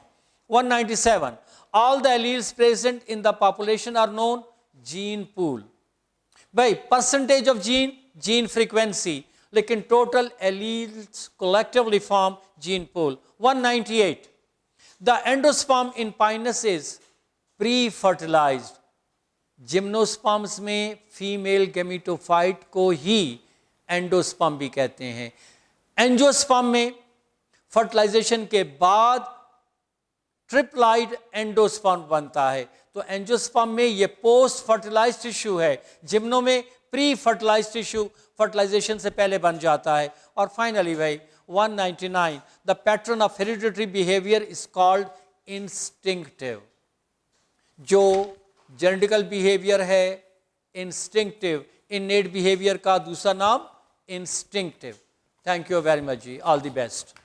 197, all the alleles present in the population are known gene pool, भाई percentage of gene, gene frequency, लेकिन total alleles collectively form gene pool. 198, the endosperm in pinus is pre fertilized. Gymnosperms में female gametophyte को ही endosperm भी कहते हैं। Angiosperm में fertilisation के बाद ट्रिप्लाइड एंडोस्पर्म बनता है। तो एंजियोस्पर्म में ये पोस्ट फर्टिलाइज्ड टिश्यू है, जिम्नो में प्री फर्टिलाइज्ड टिश्यू फर्टिलाइजेशन से पहले बन जाता है। और फाइनली भाई 199, the pattern of hereditary behaviour is called instinctive. जो जेनेटिकल बिहेवियर है इंस्टिंक्टिव, इनेट बिहेवियर का दूसरा नाम instinctive. Thank you very much जी, ऑल द बेस्ट।